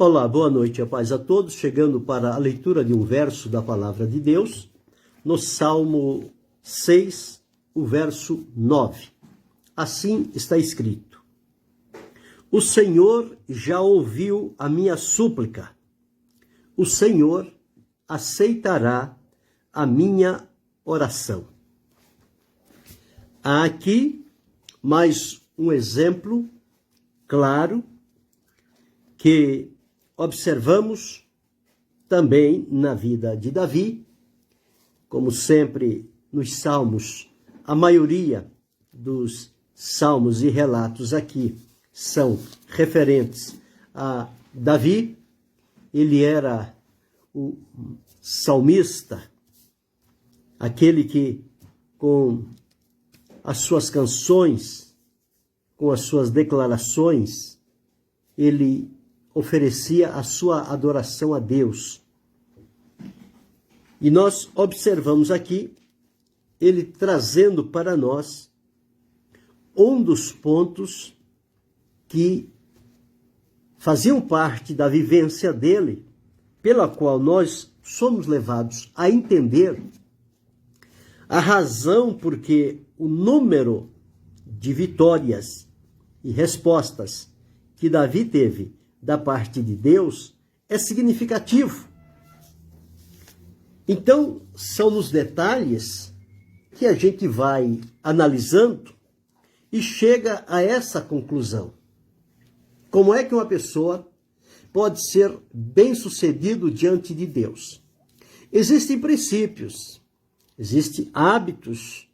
Olá, boa noite, a paz a todos. Chegando para a leitura de um verso da Palavra de Deus, no Salmo 6, o verso 9. Assim está escrito: O Senhor já ouviu a minha súplica, o Senhor aceitará a minha oração. Há aqui mais um exemplo claro que observamos também na vida de Davi. Como sempre nos salmos, a maioria dos salmos e relatos aqui são referentes a Davi. Ele era o salmista, aquele que com as suas canções, com as suas declarações, ele oferecia a sua adoração a Deus. E nós observamos aqui ele trazendo para nós um dos pontos que faziam parte da vivência dele, pela qual nós somos levados a entender a razão porque o número de vitórias e respostas que Davi teve da parte de Deus é significativo. Então, são nos detalhes que a gente vai analisando e chega a essa conclusão. Como é que uma pessoa pode ser bem-sucedido diante de Deus? Existem princípios, existem hábitos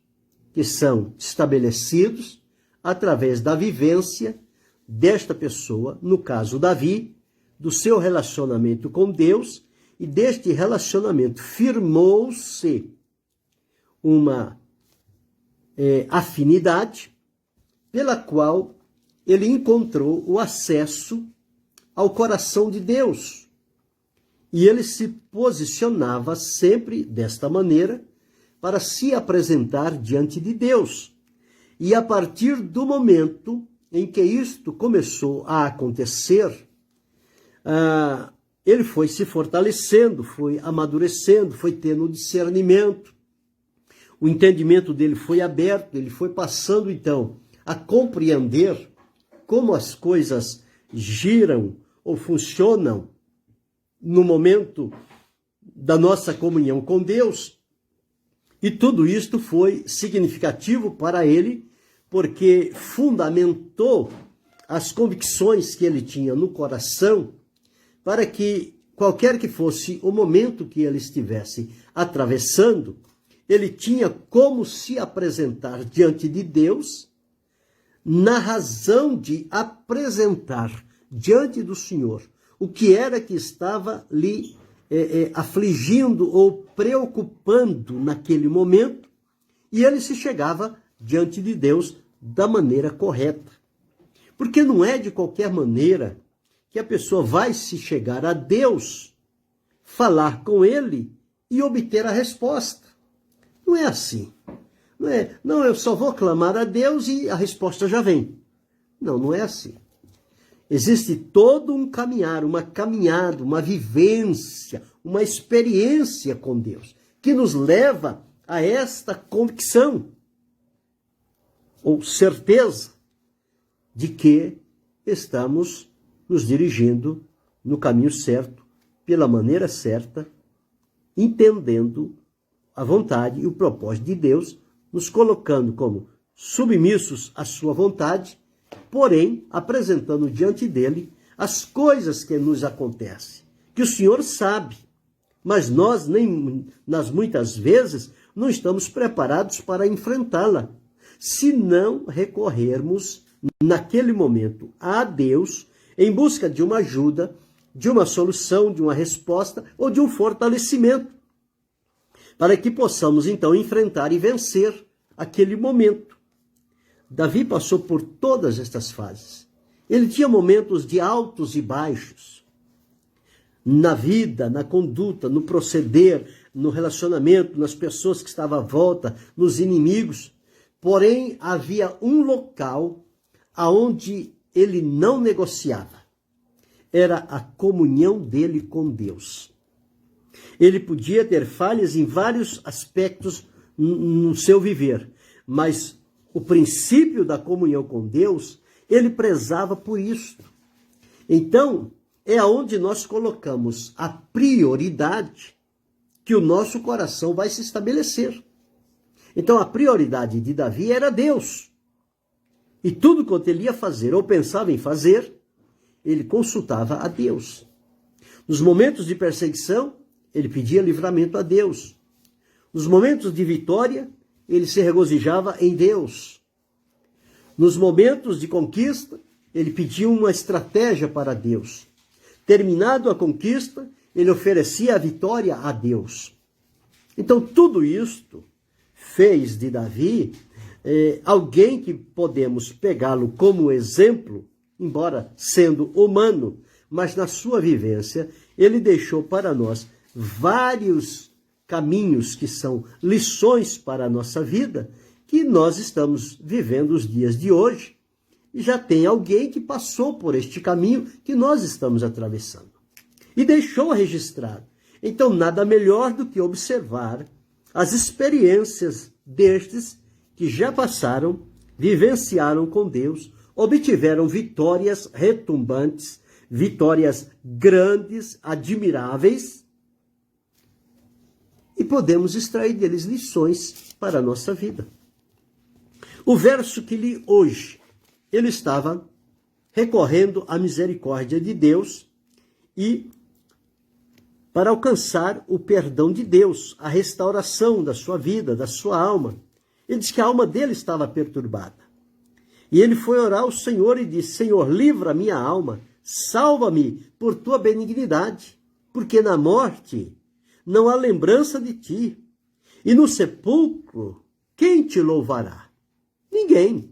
que são estabelecidos através da vivência desta pessoa, no caso Davi, do seu relacionamento com Deus, e deste relacionamento firmou-se uma afinidade pela qual ele encontrou o acesso ao coração de Deus. E ele se posicionava sempre desta maneira para se apresentar diante de Deus. E a partir do momento em que isto começou a acontecer, ele foi se fortalecendo, foi amadurecendo, foi tendo discernimento, o entendimento dele foi aberto, ele foi passando então a compreender como as coisas giram ou funcionam no momento da nossa comunhão com Deus. E tudo isto foi significativo para ele, porque fundamentou as convicções que ele tinha no coração para que, qualquer que fosse o momento que ele estivesse atravessando, ele tinha como se apresentar diante de Deus, na razão de apresentar diante do Senhor o que era que estava lhe afligindo ou preocupando naquele momento, e ele se chegava diante de Deus da maneira correta. Porque não é de qualquer maneira que a pessoa vai se chegar a Deus, falar com ele e obter a resposta. Não é assim. Não, eu só vou clamar a Deus e a resposta já vem. Não, não é assim. Existe todo um caminhar, uma caminhada, uma vivência, uma experiência com Deus, que nos leva a esta convicção, ou certeza, de que estamos nos dirigindo no caminho certo, pela maneira certa, entendendo a vontade e o propósito de Deus, nos colocando como submissos à sua vontade, porém apresentando diante dele as coisas que nos acontecem, que o Senhor sabe, mas nós, nas muitas vezes, não estamos preparados para enfrentá-la, se não recorrermos naquele momento a Deus em busca de uma ajuda, de uma solução, de uma resposta ou de um fortalecimento, para que possamos então enfrentar e vencer aquele momento. Davi passou por todas estas fases. Ele tinha momentos de altos e baixos na vida, na conduta, no proceder, no relacionamento, nas pessoas que estavam à volta, nos inimigos. Porém, havia um local aonde ele não negociava. era a comunhão dele com Deus. Ele podia ter falhas em vários aspectos no seu viver, mas o princípio da comunhão com Deus, ele prezava por isso. Então, é aonde nós colocamos a prioridade que o nosso coração vai se estabelecer. Então, a prioridade de Davi era Deus. E tudo quanto ele ia fazer ou pensava em fazer, ele consultava a Deus. Nos momentos de perseguição, ele pedia livramento a Deus. Nos momentos de vitória, ele se regozijava em Deus. Nos momentos de conquista, ele pedia uma estratégia para Deus. Terminado a conquista, ele oferecia a vitória a Deus. Então, tudo isto fez de Davi alguém que podemos pegá-lo como exemplo, embora sendo humano, mas na sua vivência, ele deixou para nós vários caminhos que são lições para a nossa vida, que nós estamos vivendo os dias de hoje, e já tem alguém que passou por este caminho que nós estamos atravessando. E deixou registrado. Então, nada melhor do que observar as experiências destes que já passaram, vivenciaram com Deus, obtiveram vitórias retumbantes, vitórias grandes, admiráveis, e podemos extrair deles lições para a nossa vida. O verso que li hoje, ele estava recorrendo à misericórdia de Deus e para alcançar o perdão de Deus, a restauração da sua vida, da sua alma. Ele diz que a alma dele estava perturbada. E ele foi orar ao Senhor e disse: Senhor, livra a minha alma, salva-me por tua benignidade, porque na morte não há lembrança de ti, e no sepulcro quem te louvará? Ninguém.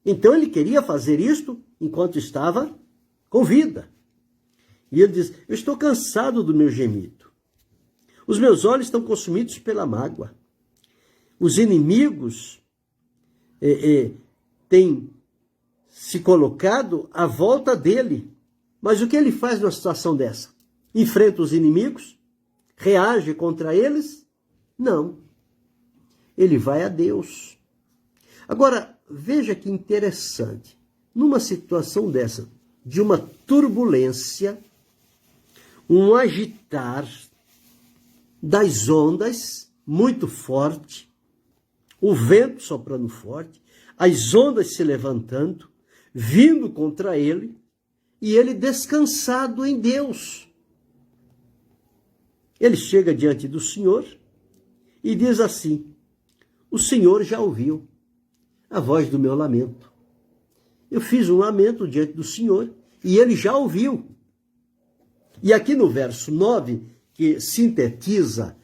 Então ele queria fazer isto enquanto estava com vida. E ele diz: eu estou cansado do meu gemido. Os meus olhos estão consumidos pela mágoa. Os inimigos têm se colocado à volta dele. Mas o que ele faz numa situação dessa? Enfrenta os inimigos? Reage contra eles? Não. Ele vai a Deus. Agora, veja que interessante. Numa situação dessa, de uma turbulência, um agitar das ondas muito forte, o vento soprando forte, as ondas se levantando, vindo contra ele, e ele descansado em Deus. Ele chega diante do Senhor e diz assim: o Senhor já ouviu a voz do meu lamento. Eu fiz um lamento diante do Senhor e ele já ouviu. E aqui no verso 9, que sintetiza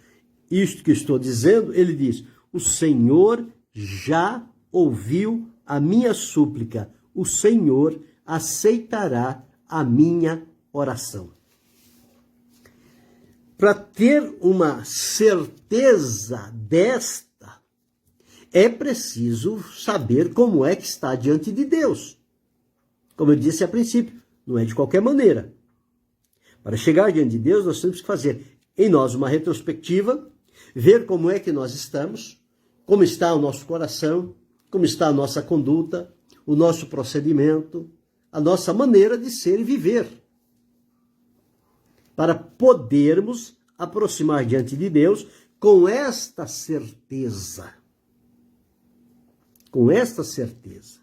isto que estou dizendo, ele diz: o Senhor já ouviu a minha súplica, o Senhor aceitará a minha oração. Para ter uma certeza desta, é preciso saber como é que está diante de Deus. Como eu disse a princípio, não é de qualquer maneira. Para chegar diante de Deus, nós temos que fazer em nós uma retrospectiva, ver como é que nós estamos, como está o nosso coração, como está a nossa conduta, o nosso procedimento, a nossa maneira de ser e viver, para podermos aproximar diante de Deus com esta certeza. Com esta certeza.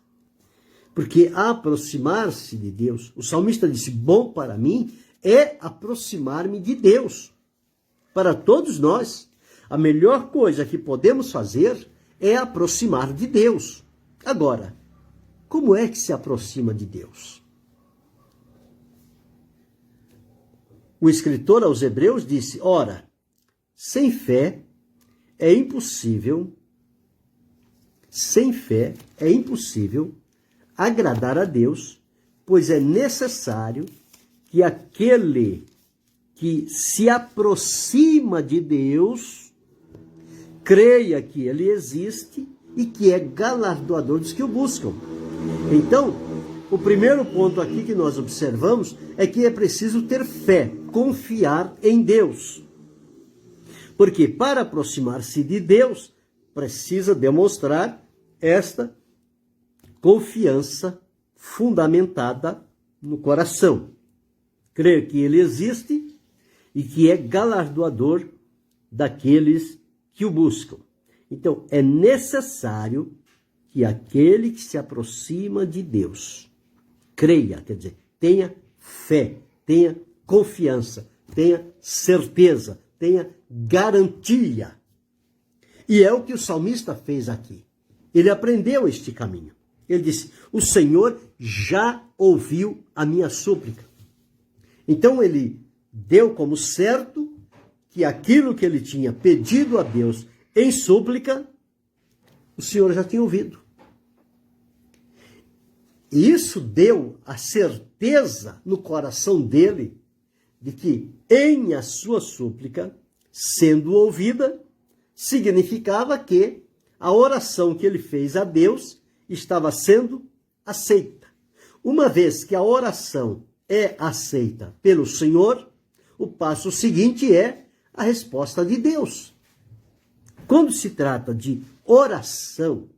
Porque aproximar-se de Deus, o salmista disse: bom para mim é aproximar-me de Deus. Para todos nós, a melhor coisa que podemos fazer é aproximar de Deus. Agora, como é que se aproxima de Deus? O escritor aos Hebreus disse: ora, sem fé é impossível agradar a Deus, pois é necessário que aquele que se aproxima de Deus creia que ele existe e que é galardoador dos que o buscam. Então, o primeiro ponto aqui que nós observamos é que é preciso ter fé, confiar em Deus. Porque para aproximar-se de Deus, precisa demonstrar esta confiança fundamentada no coração. Crer que Ele existe e que é galardoador daqueles que o buscam. Então, é necessário que aquele que se aproxima de Deus creia, quer dizer, tenha fé, tenha confiança, tenha certeza, tenha garantia. E é o que o salmista fez aqui. Ele aprendeu este caminho. Ele disse, o Senhor já ouviu a minha súplica. Então ele deu como certo que aquilo que ele tinha pedido a Deus em súplica, o Senhor já tinha ouvido. E isso deu a certeza no coração dele de que em a sua súplica, sendo ouvida, significava que a oração que ele fez a Deus estava sendo aceita. Uma vez que a oração é aceita pelo Senhor, o passo seguinte é a resposta de Deus. Quando se trata de oração,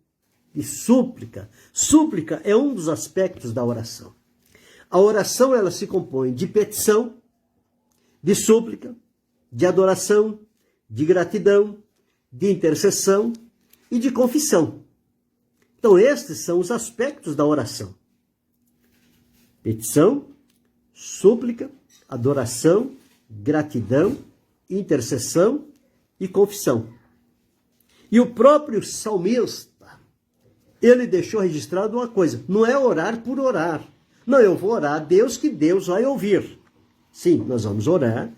de súplica, súplica é um dos aspectos da oração. A oração ela se compõe de petição, de súplica, de adoração, de gratidão, de intercessão e de confissão. Então estes são os aspectos da oração. Petição, súplica, adoração, gratidão, intercessão e confissão. E o próprio salmista, ele deixou registrado uma coisa, não é orar por orar. Não, eu vou orar a Deus que Deus vai ouvir. Sim, nós vamos orar,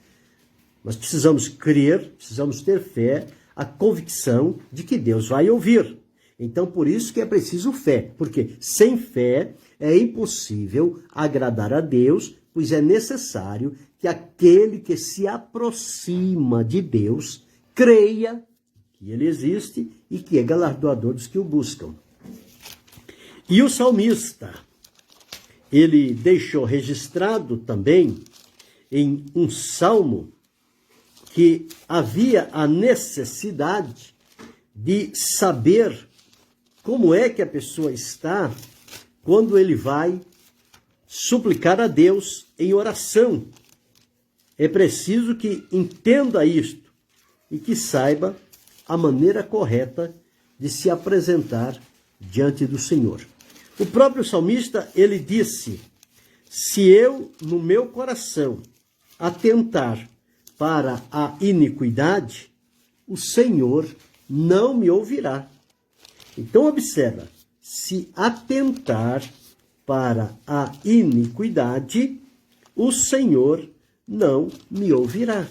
mas precisamos crer, precisamos ter fé, a convicção de que Deus vai ouvir. Então, por isso que é preciso fé, porque sem fé é impossível agradar a Deus, pois é necessário que aquele que se aproxima de Deus creia que Ele existe e que é galardoador dos que o buscam. E o salmista, ele deixou registrado também em um salmo que havia a necessidade de saber como é que a pessoa está quando ele vai suplicar a Deus em oração. É preciso que entenda isto e que saiba a maneira correta de se apresentar diante do Senhor. O próprio salmista, ele disse, se eu no meu coração atentar para a iniquidade, o Senhor não me ouvirá. Então observa, se atentar para a iniquidade, o Senhor não me ouvirá.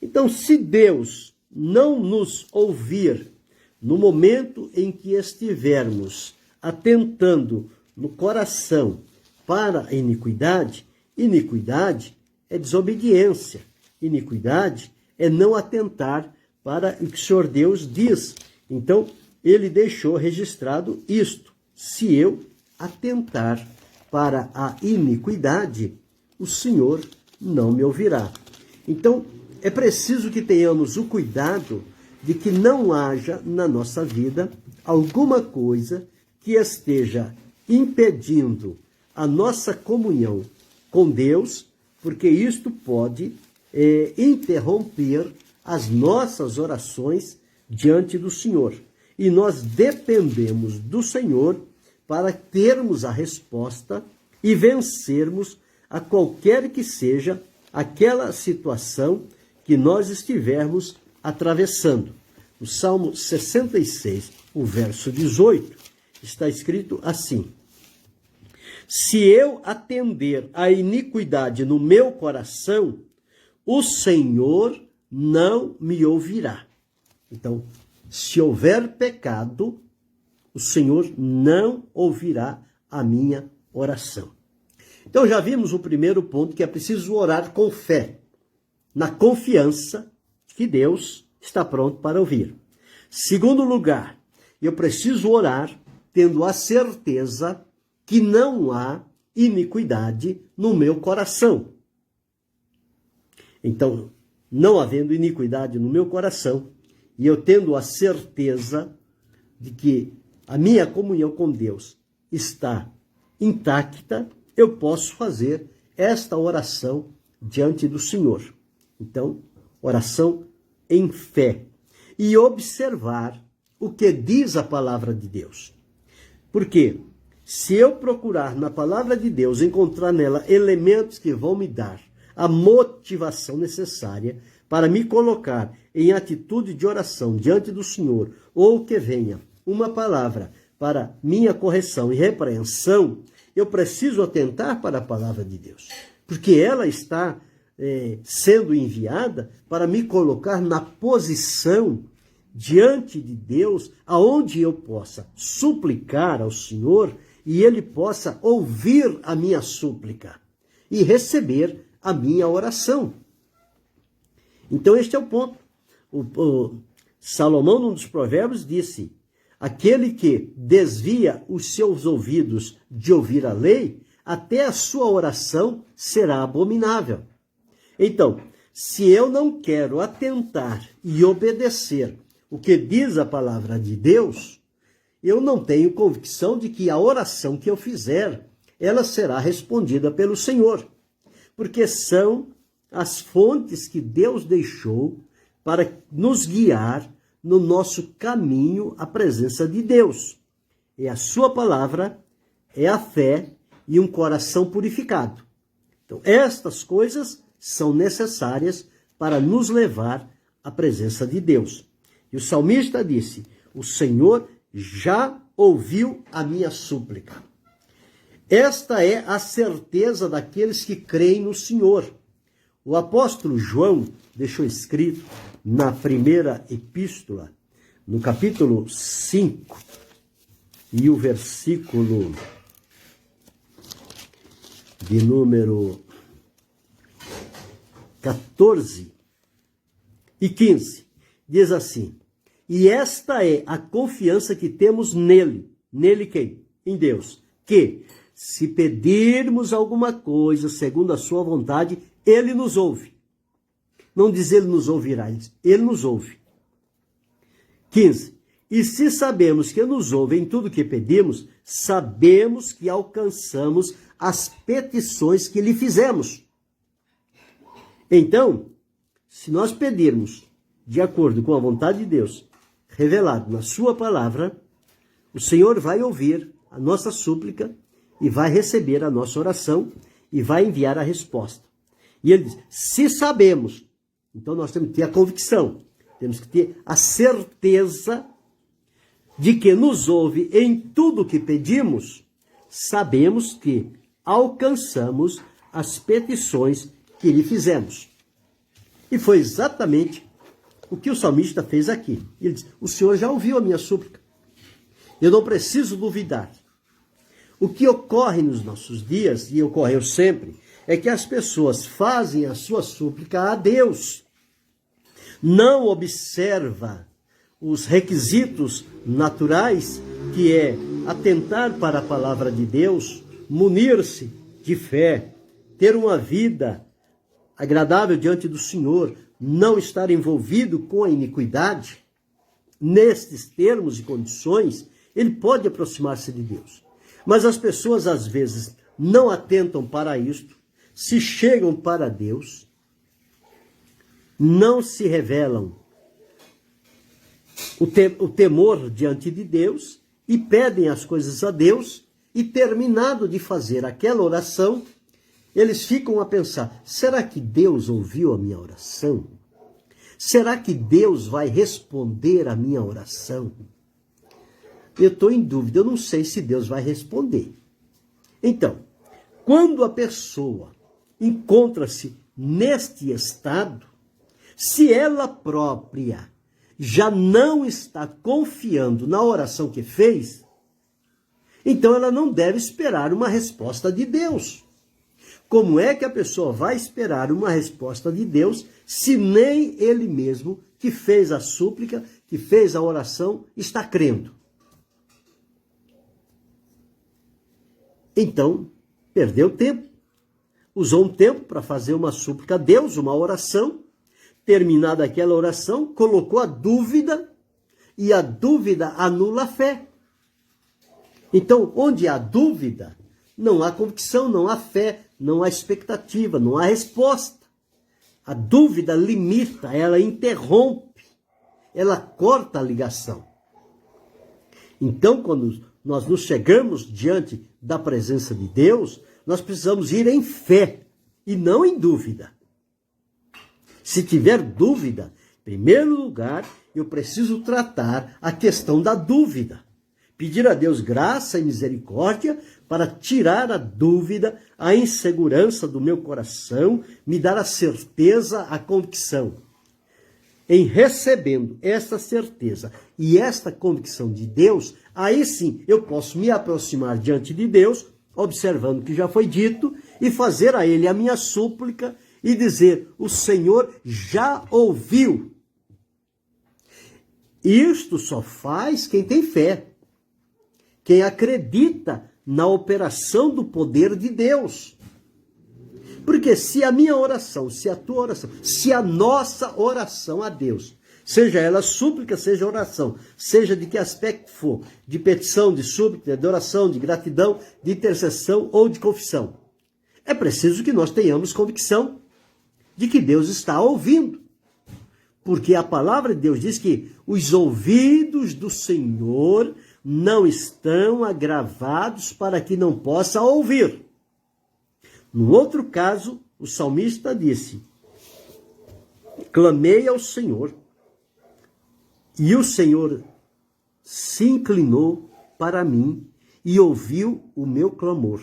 Então, se Deus não nos ouvir no momento em que estivermos atentando no coração para a iniquidade, iniquidade é desobediência, iniquidade é não atentar para o que o Senhor Deus diz. Então, ele deixou registrado isto, se eu atentar para a iniquidade, o Senhor não me ouvirá. Então, é preciso que tenhamos o cuidado de que não haja na nossa vida alguma coisa que esteja impedindo a nossa comunhão com Deus, porque isto pode interromper as nossas orações diante do Senhor. E nós dependemos do Senhor para termos a resposta e vencermos a qualquer que seja aquela situação que nós estivermos atravessando. No Salmo 66, o verso 18, está escrito assim: se eu atender à iniquidade no meu coração, o Senhor não me ouvirá. Então, se houver pecado, o Senhor não ouvirá a minha oração. Então, já vimos o primeiro ponto, que é preciso orar com fé, na confiança que Deus está pronto para ouvir. Segundo lugar, eu preciso orar tendo a certeza que não há iniquidade no meu coração. Então, não havendo iniquidade no meu coração, e eu tendo a certeza de que a minha comunhão com Deus está intacta, eu posso fazer esta oração diante do Senhor. Então, oração em fé. E observar o que diz a palavra de Deus. Porque se eu procurar na palavra de Deus, encontrar nela elementos que vão me dar a motivação necessária para me colocar em atitude de oração diante do Senhor, ou que venha uma palavra para minha correção e repreensão, eu preciso atentar para a palavra de Deus, porque ela está sendo enviada para me colocar na posição diante de Deus, aonde eu possa suplicar ao Senhor e Ele possa ouvir a minha súplica e receber a minha oração. Então este é o ponto. O Salomão, num dos provérbios, disse: aquele que desvia os seus ouvidos de ouvir a lei, até a sua oração será abominável. Então, se eu não quero atentar e obedecer o que diz a palavra de Deus, eu não tenho convicção de que a oração que eu fizer, ela será respondida pelo Senhor. Porque são as fontes que Deus deixou para nos guiar no nosso caminho à presença de Deus. É a sua palavra, é a fé e um coração purificado. Então, estas coisas são necessárias para nos levar à presença de Deus. E o salmista disse: o Senhor já ouviu a minha súplica. Esta é a certeza daqueles que creem no Senhor. O apóstolo João deixou escrito na primeira epístola, no capítulo 5, e o versículo de número 14 e 15, diz assim: e esta é a confiança que temos nele. Nele quem? Em Deus. Que, se pedirmos alguma coisa segundo a sua vontade, ele nos ouve. Não diz ele nos ouvirá, ele nos ouve. 15. E se sabemos que nos ouve em tudo que pedimos, sabemos que alcançamos as petições que lhe fizemos. Então, se nós pedirmos de acordo com a vontade de Deus, revelado na sua palavra, o Senhor vai ouvir a nossa súplica e vai receber a nossa oração e vai enviar a resposta. E ele diz: se sabemos, então nós temos que ter a convicção, temos que ter a certeza de que nos ouve em tudo que pedimos, sabemos que alcançamos as petições que lhe fizemos. E foi exatamente o que o salmista fez aqui. Ele diz: o Senhor já ouviu a minha súplica. Eu não preciso duvidar. O que ocorre nos nossos dias, e ocorreu sempre, é que as pessoas fazem a sua súplica a Deus. Não observa os requisitos naturais, que é atentar para a palavra de Deus, munir-se de fé, ter uma vida agradável diante do Senhor, não estar envolvido com a iniquidade. Nestes termos e condições, ele pode aproximar-se de Deus. Mas as pessoas, às vezes, não atentam para isto, se chegam para Deus, não se revelam o temor diante de Deus e pedem as coisas a Deus, e terminado de fazer aquela oração, eles ficam a pensar: será que Deus ouviu a minha oração? Será que Deus vai responder a minha oração? Eu estou em dúvida, eu não sei se Deus vai responder. Então, quando a pessoa encontra-se neste estado, se ela própria já não está confiando na oração que fez, então ela não deve esperar uma resposta de Deus. Como é que a pessoa vai esperar uma resposta de Deus se nem ele mesmo, que fez a súplica, que fez a oração, está crendo? Então, perdeu tempo. Usou um tempo para fazer uma súplica a Deus, uma oração. Terminada aquela oração, colocou a dúvida, e a dúvida anula a fé. Então, onde há dúvida, não há convicção, não há fé, não há expectativa, não há resposta. A dúvida limita, ela interrompe, ela corta a ligação. Então, quando nós nos chegamos diante da presença de Deus, nós precisamos ir em fé e não em dúvida. Se tiver dúvida, em primeiro lugar, eu preciso tratar a questão da dúvida. Pedir a Deus graça e misericórdia para tirar a dúvida, a insegurança do meu coração, me dar a certeza, a convicção. Em recebendo esta certeza e esta convicção de Deus, aí sim eu posso me aproximar diante de Deus, observando o que já foi dito, e fazer a Ele a minha súplica e dizer: o Senhor já ouviu. Isto só faz quem tem fé, quem acredita na operação do poder de Deus. Porque se a minha oração, se a tua oração, se a nossa oração a Deus, seja ela súplica, seja oração, seja de que aspecto for, de petição, de súplica, de oração, de gratidão, de intercessão ou de confissão, é preciso que nós tenhamos convicção de que Deus está ouvindo. Porque a palavra de Deus diz que os ouvidos do Senhor não estão agravados para que não possa ouvir. No outro caso, o salmista disse: clamei ao Senhor, e o Senhor se inclinou para mim e ouviu o meu clamor.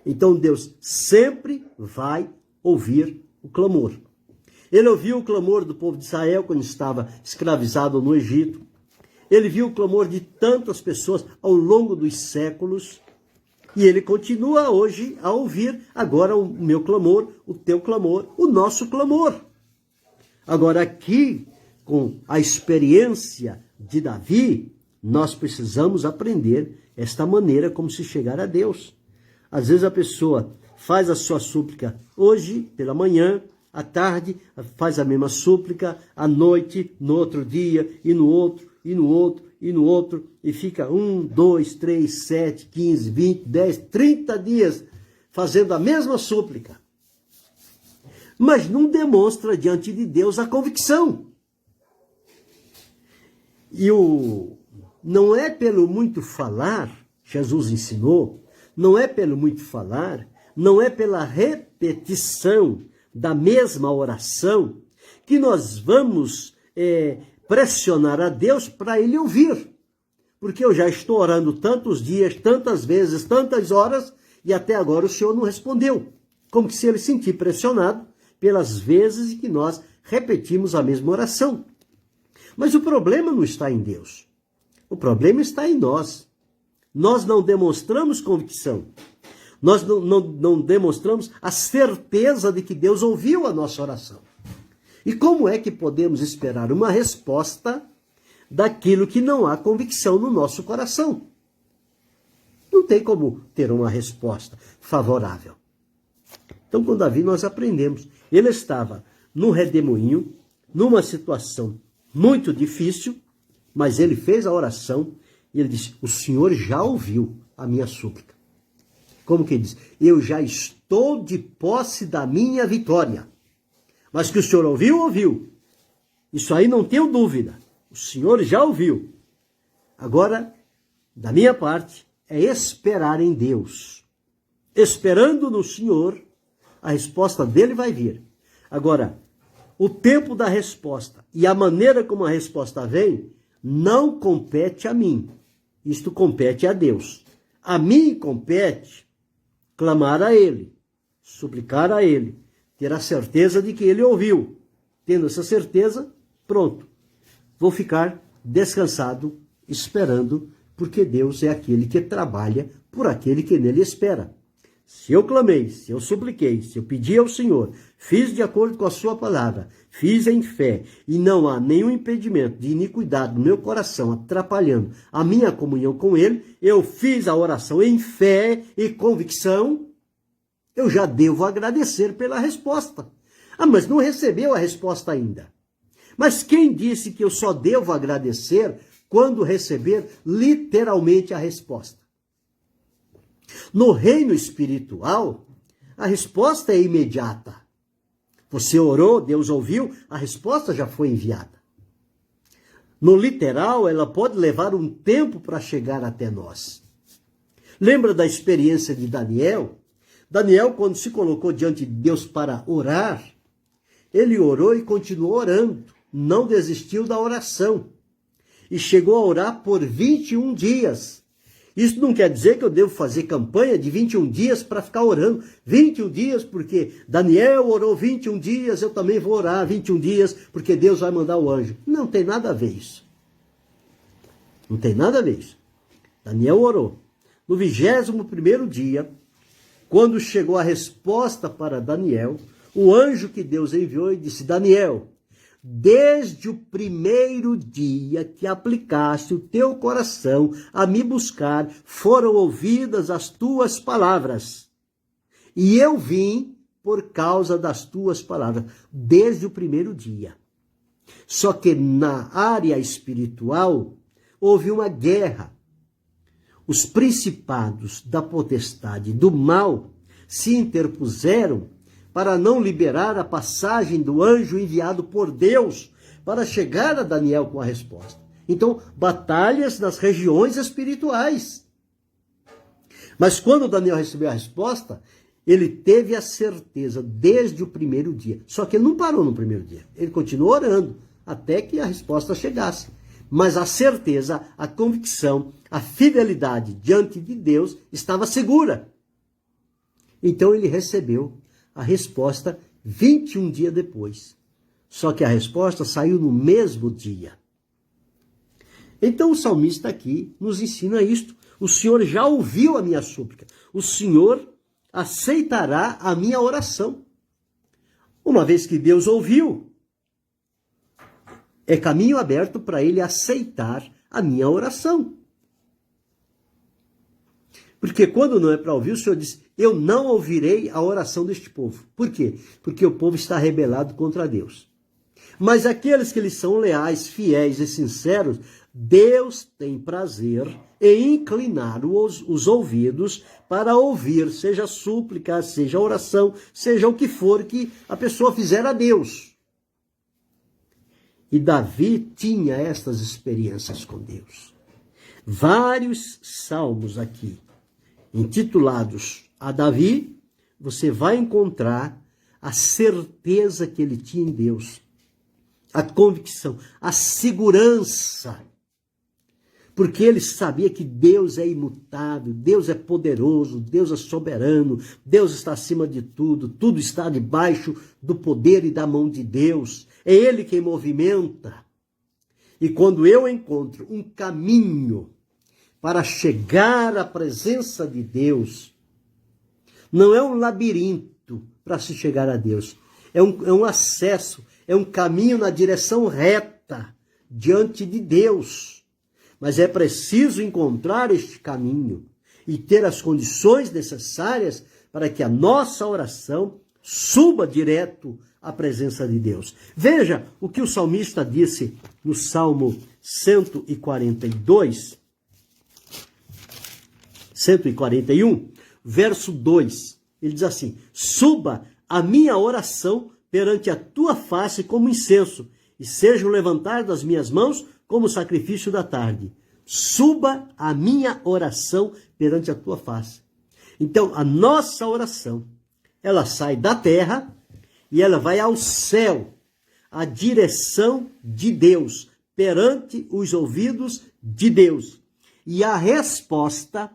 Então Deus sempre vai ouvir o clamor. Ele ouviu o clamor do povo de Israel quando estava escravizado no Egito. Ele viu o clamor de tantas pessoas ao longo dos séculos. E ele continua hoje a ouvir agora o meu clamor, o teu clamor, o nosso clamor. Agora aqui, com a experiência de Davi, nós precisamos aprender esta maneira como se chegar a Deus. Às vezes a pessoa faz a sua súplica hoje, pela manhã, à tarde, faz a mesma súplica, à noite, no outro dia, e no outro, e no outro, e no outro, e fica 1, 2, 3, 7, 15, 20, 10, 30 dias fazendo a mesma súplica. Mas não demonstra diante de Deus a convicção. E não é pelo muito falar, Jesus ensinou, não é pelo muito falar, não é pela repetição da mesma oração que nós vamos pressionar a Deus para Ele ouvir. Porque eu já estou orando tantos dias, tantas vezes, tantas horas, e até agora o Senhor não respondeu. Como se Ele se sentir pressionado pelas vezes em que nós repetimos a mesma oração. Mas o problema não está em Deus. O problema está em nós. Nós não demonstramos convicção. Nós não demonstramos a certeza de que Deus ouviu a nossa oração. E como é que podemos esperar uma resposta daquilo que não há convicção no nosso coração? Não tem como ter uma resposta favorável. Então, com Davi, nós aprendemos. Ele estava no redemoinho, numa situação muito difícil, mas ele fez a oração e ele disse: o Senhor já ouviu a minha súplica. Como que ele diz? Eu já estou de posse da minha vitória. Mas que o Senhor ouviu, ouviu. Isso aí não tenho dúvida. O Senhor já ouviu. Agora, da minha parte, é esperar em Deus. Esperando no Senhor, a resposta dele vai vir. Agora, o tempo da resposta e a maneira como a resposta vem, não compete a mim. Isto compete a Deus. A mim compete clamar a Ele, suplicar a Ele, ter a certeza de que Ele ouviu. Tendo essa certeza, pronto. Vou ficar descansado, esperando, porque Deus é aquele que trabalha por aquele que nele espera. Se eu clamei, se eu supliquei, se eu pedi ao Senhor, fiz de acordo com a sua palavra, fiz em fé, e não há nenhum impedimento de iniquidade no meu coração atrapalhando a minha comunhão com Ele, eu fiz a oração em fé e convicção, eu já devo agradecer pela resposta. Ah, mas não recebeu a resposta ainda. Mas quem disse que eu só devo agradecer quando receber literalmente a resposta? No reino espiritual, a resposta é imediata. Você orou, Deus ouviu, a resposta já foi enviada. No literal, ela pode levar um tempo para chegar até nós. Lembra da experiência de Daniel? Daniel, quando se colocou diante de Deus para orar, ele orou e continuou orando, não desistiu da oração. E chegou a orar por 21 dias. Isso não quer dizer que eu devo fazer campanha de 21 dias para ficar orando. 21 dias porque Daniel orou 21 dias, eu também vou orar 21 dias porque Deus vai mandar o anjo. Não tem nada a ver isso. Não tem nada a ver isso. Daniel orou. No 21º dia, quando chegou a resposta para Daniel, o anjo que Deus enviou e disse: Daniel, desde o primeiro dia que aplicaste o teu coração a me buscar, foram ouvidas as tuas palavras. E eu vim por causa das tuas palavras, desde o primeiro dia. Só que na área espiritual, houve uma guerra. Os principados da potestade do mal se interpuseram para não liberar a passagem do anjo enviado por Deus para chegar a Daniel com a resposta. Então, batalhas nas regiões espirituais. Mas quando Daniel recebeu a resposta, ele teve a certeza desde o primeiro dia. Só que ele não parou no primeiro dia. Ele continuou orando até que a resposta chegasse. Mas a certeza, a convicção, a fidelidade diante de Deus estava segura. Então ele recebeu a resposta 21 dias depois. Só que a resposta saiu no mesmo dia. Então o salmista aqui nos ensina isto. O Senhor já ouviu a minha súplica. O Senhor aceitará a minha oração. Uma vez que Deus ouviu, é caminho aberto para Ele aceitar a minha oração. Porque quando não é para ouvir, o Senhor diz: eu não ouvirei a oração deste povo. Por quê? Porque o povo está rebelado contra Deus. Mas aqueles que lhes são leais, fiéis e sinceros, Deus tem prazer em inclinar os ouvidos para ouvir, seja súplica, seja oração, seja o que for que a pessoa fizer a Deus. E Davi tinha estas experiências com Deus. Vários salmos aqui, intitulados a Davi, você vai encontrar a certeza que ele tinha em Deus, a convicção, a segurança, porque ele sabia que Deus é imutável, Deus é poderoso, Deus é soberano, Deus está acima de tudo, tudo está debaixo do poder e da mão de Deus, é Ele quem movimenta. E quando eu encontro um caminho para chegar à presença de Deus, não é um labirinto para se chegar a Deus, é um acesso, é um caminho na direção reta diante de Deus. Mas é preciso encontrar este caminho e ter as condições necessárias para que a nossa oração suba direto à presença de Deus. Veja o que o salmista disse no Salmo 141, verso 2. Ele diz assim: suba a minha oração perante a tua face como incenso, e seja o levantar das minhas mãos como sacrifício da tarde. Suba a minha oração perante a tua face. Então, a nossa oração, ela sai da terra e ela vai ao céu, a direção de Deus, perante os ouvidos de Deus. E a resposta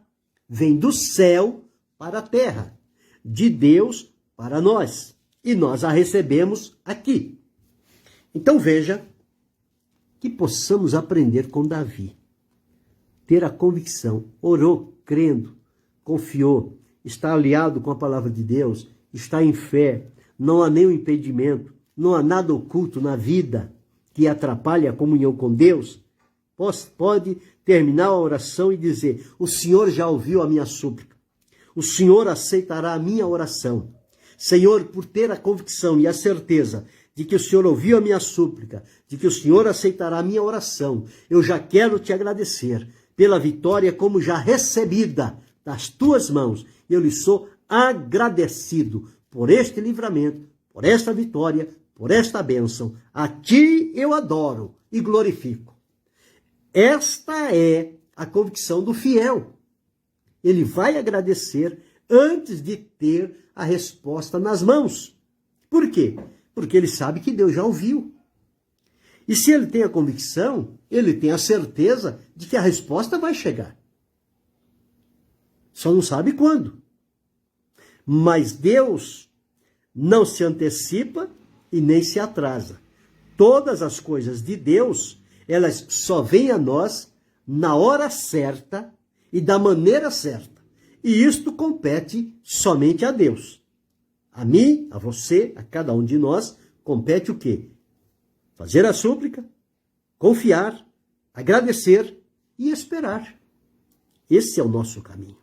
vem do céu para a terra, de Deus para nós. E nós a recebemos aqui. Então veja que possamos aprender com Davi. Ter a convicção, orou crendo, confiou está aliado com a palavra de Deus, está em fé, não há nenhum impedimento, não há nada oculto na vida que atrapalhe a comunhão com Deus, pode terminar a oração e dizer: o Senhor já ouviu a minha súplica, o Senhor aceitará a minha oração. Senhor, por ter a convicção e a certeza de que o Senhor ouviu a minha súplica, de que o Senhor aceitará a minha oração, eu já quero te agradecer pela vitória como já recebida das tuas mãos. Eu lhe sou agradecido por este livramento, por esta vitória, por esta bênção. A ti eu adoro e glorifico. Esta é a convicção do fiel. Ele vai agradecer antes de ter a resposta nas mãos. Por quê? Porque ele sabe que Deus já ouviu. E se ele tem a convicção, ele tem a certeza de que a resposta vai chegar. Só não sabe quando. Mas Deus não se antecipa e nem se atrasa. Todas as coisas de Deus, elas só vêm a nós na hora certa e da maneira certa. E isto compete somente a Deus. A mim, a você, a cada um de nós, compete o quê? Fazer a súplica, confiar, agradecer e esperar. Esse é o nosso caminho.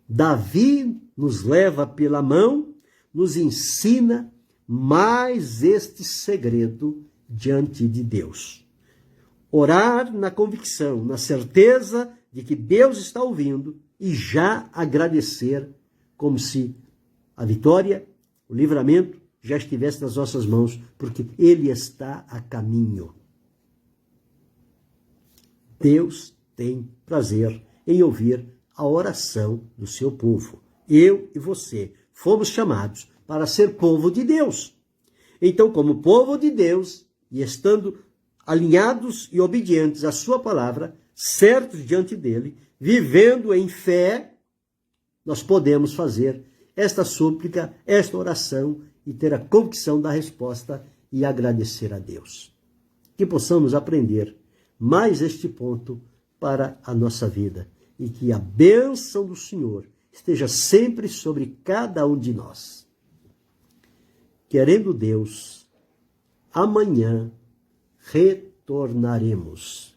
Davi nos leva pela mão, nos ensina mais este segredo diante de Deus. Orar na convicção, na certeza de que Deus está ouvindo e já agradecer como se a vitória, o livramento já estivesse nas nossas mãos, porque Ele está a caminho. Deus tem prazer em ouvir a oração do seu povo. Eu e você fomos chamados para ser povo de Deus. Então, como povo de Deus, e estando alinhados e obedientes à sua palavra, certos diante dele, vivendo em fé, nós podemos fazer esta súplica, esta oração e ter a convicção da resposta e agradecer a Deus. Que possamos aprender mais este ponto para a nossa vida e que a bênção do Senhor esteja sempre sobre cada um de nós. Querendo Deus, amanhã retornaremos.